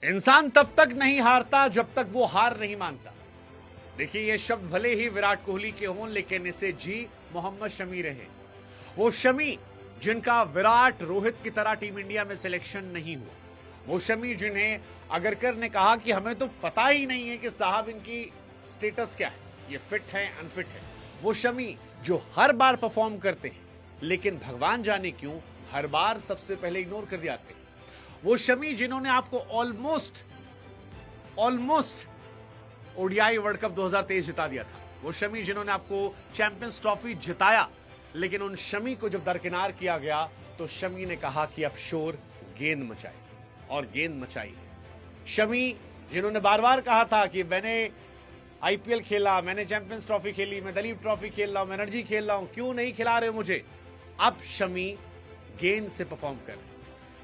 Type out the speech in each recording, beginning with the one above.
इंसान तब तक नहीं हारता जब तक वो हार नहीं मानता। देखिए, ये शब्द भले ही विराट कोहली के हों, लेकिन इसे जी मोहम्मद शमी रहे। वो शमी जिनका विराट रोहित की तरह टीम इंडिया में सिलेक्शन नहीं हुआ। वो शमी जिन्हें अगरकर ने कहा कि हमें तो पता ही नहीं है कि साहब इनकी स्टेटस क्या है, ये फिट है अनफिट है। वो शमी जो हर बार परफॉर्म करते हैं, लेकिन भगवान जाने क्यों हर बार सबसे पहले इग्नोर कर जाते हैं। वो शमी जिन्होंने आपको ऑलमोस्ट ओडीआई वर्ल्ड कप 2023 जिता दिया था। वो शमी जिन्होंने आपको चैंपियंस ट्रॉफी जिताया, लेकिन उन शमी को जब दरकिनार किया गया तो शमी ने कहा कि अब शोर गेंद मचाई, और गेंद मचाई है। शमी जिन्होंने बार बार कहा था कि मैंने आईपीएल खेला, मैंने चैंपियंस ट्रॉफी खेली, मैं दलीप ट्रॉफी खेल रहा हूं, मैं एनर्जी खेल रहा हूं, क्यों नहीं खिला रहे मुझे। अब शमी गेंद से परफॉर्म कर रहे।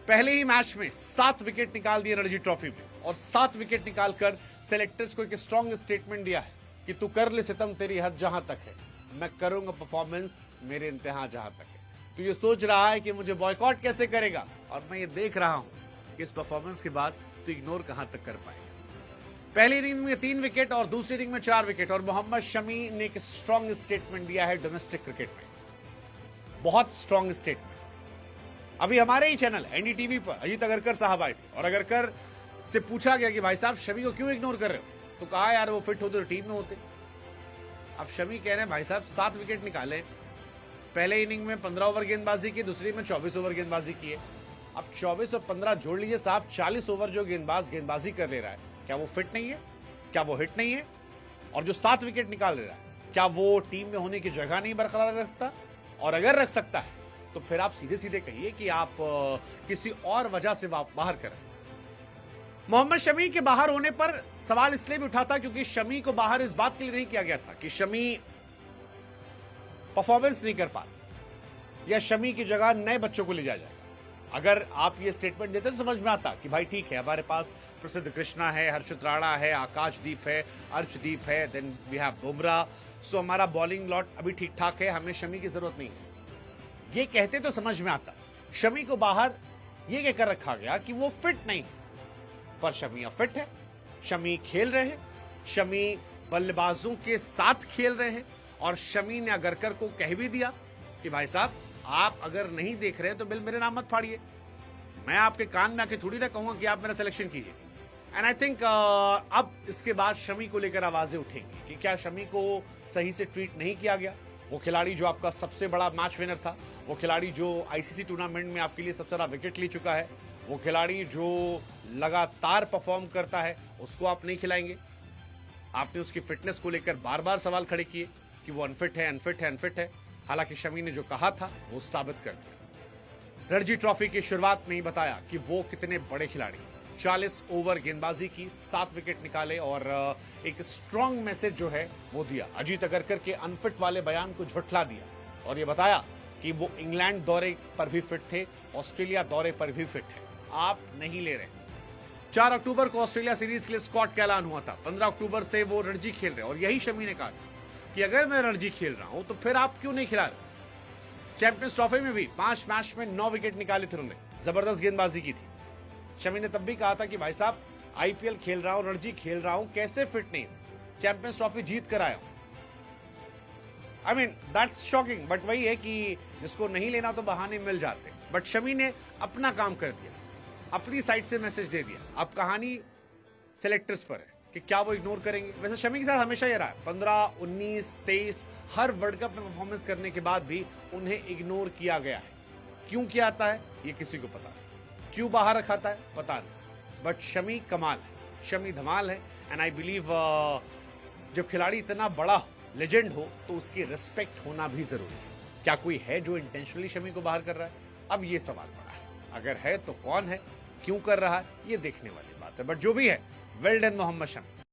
पहले ही मैच में 7 विकेट निकाल दिए रणजी ट्रॉफी में, और 7 विकेट निकालकर सेलेक्टर्स को एक स्ट्रॉन्ग स्टेटमेंट दिया है कि तू कर ले सितम, तेरी हद जहां तक है, मैं करूंगा परफॉर्मेंस मेरे इंतहा जहां तक है। तो ये सोच रहा है कि मुझे बॉयकॉट कैसे करेगा, और मैं ये देख रहा हूं कि इस परफॉर्मेंस के बाद तो इग्नोर कहां तक कर पाएगा। पहली इनिंग में 3 विकेट और दूसरी इनिंग में 4 विकेट, और मोहम्मद शमी ने एक स्ट्रॉन्ग स्टेटमेंट दिया है डोमेस्टिक क्रिकेट में, बहुत स्ट्रॉन्ग स्टेटमेंट। अभी हमारे ही चैनल एनडीटीवी पर अजीत अगरकर साहब आए थे, और अगरकर से पूछा गया कि भाई साहब शमी को क्यों इग्नोर कर रहे हो, तो कहा यार वो फिट होते तो टीम में होते। अब शमी कह रहे हैं भाई साहब 7 विकेट निकाले, पहले इनिंग में 15 ओवर गेंदबाजी की, दूसरी में 24 ओवर गेंदबाजी की है। अब 24 और 15 जोड़ लीजिए साहब, 40 ओवर जो गेंदबाजी कर ले रहा है, क्या वो फिट नहीं है, क्या वो हिट नहीं है। और जो 7 विकेट निकाल ले रहा है, क्या वो टीम में होने की जगह नहीं बरकरार रख सकता। और अगर रख सकता है तो फिर आप सीधे सीधे कहिए कि आप किसी और वजह से बाहर करें। मोहम्मद शमी के बाहर होने पर सवाल इसलिए भी उठा था क्योंकि शमी को बाहर इस बात के लिए नहीं किया गया था कि शमी परफॉर्मेंस नहीं कर पा, या शमी की जगह नए बच्चों को ले जाया जाएगा। अगर आप ये स्टेटमेंट देते तो समझ में आता कि भाई ठीक है, हमारे पास प्रसिद्ध कृष्णा है, हर्षित राणा है, आकाशदीप है, अर्शदीप है, देन वी हैव बुमराह, सो हमारा बॉलिंग लॉट अभी ठीक ठाक है, हमें शमी की जरूरत नहीं है। ये कहते तो समझ में आता। शमी को बाहर ये कहकर रखा गया कि वो फिट नहीं, पर शमी अब फिट है, शमी खेल रहे हैं, शमी बल्लेबाजों के साथ खेल रहे हैं, और शमी ने अगरकर को कह भी दिया कि भाई साहब आप अगर नहीं देख रहे तो बिल मेरे नाम मत फाड़िए, मैं आपके कान में आके थोड़ी ना कहूंगा कि आप मेरा सिलेक्शन कीजिए। एंड आई थिंक अब इसके बाद शमी को लेकर आवाजें उठेंगी कि क्या शमी को सही से ट्रीट नहीं किया गया। वो खिलाड़ी जो आपका सबसे बड़ा मैच विनर था, वो खिलाड़ी जो आईसीसी टूर्नामेंट में आपके लिए सबसे ज्यादा विकेट ले चुका है, वो खिलाड़ी जो लगातार परफॉर्म करता है, उसको आप नहीं खिलाएंगे। आपने उसकी फिटनेस को लेकर बार बार सवाल खड़े किए कि वो अनफिट है, अनफिट है, अनफिट है। हालांकि शमी ने जो कहा था वो साबित कर दिया। रणजी ट्रॉफी की शुरुआत में ही बताया कि वो कितने बड़े खिलाड़ी। 40 ओवर गेंदबाजी की, 7 विकेट निकाले, और एक स्ट्रॉन्ग मैसेज जो है वो दिया। अजीत अगरकर के अनफिट वाले बयान को झुठला दिया, और ये बताया कि वो इंग्लैंड दौरे पर भी फिट थे, ऑस्ट्रेलिया दौरे पर भी फिट है, आप नहीं ले रहे। 4 अक्टूबर को ऑस्ट्रेलिया सीरीज के लिए स्क्वाड का ऐलान हुआ था, 15 अक्टूबर से वो रणजी खेल रहे हैं, और यही शमी ने कहा कि अगर मैं रणजी खेल रहा हूं तो फिर आप क्यों नहीं खिला रहे। चैंपियंस ट्रॉफी में भी 5 मैच में 9 विकेट निकाले थे उन्होंने, जबरदस्त गेंदबाजी की थी। शमी ने तब भी कहा था कि भाई साहब आईपीएल खेल रहा हूं, रणजी खेल रहा हूं, कैसे फिट नहीं, चैंपियंस ट्रॉफी जीत कर आया। I mean that's shocking, but वही है कि जिसको नहीं लेना तो बहाने मिल जाते। बट शमी ने अपना काम कर दिया, अपनी साइड से मैसेज दे दिया। अब कहानी सेलेक्टर्स पर है कि क्या वो इग्नोर करेंगे। वैसे शमी के साथ हमेशा ये रहा है, 15, 19, 23 हर वर्ल्ड कप में परफॉर्मेंस करने के बाद भी उन्हें इग्नोर किया गया है। क्यों किया आता है ये किसी को पता नहीं, क्यों बाहर रखाता है पता नहीं, बट शमी कमाल है, शमी धमाल है। एंड आई बिलीव जब खिलाड़ी इतना बड़ा हो, लेजेंड हो, तो उसकी रिस्पेक्ट होना भी जरूरी है। क्या कोई है जो इंटेंशनली शमी को बाहर कर रहा है? अब ये सवाल बड़ा है। अगर है तो कौन है, क्यों कर रहा है, ये देखने वाली बात है। बट जो भी है, वेल डन मोहम्मद शमी।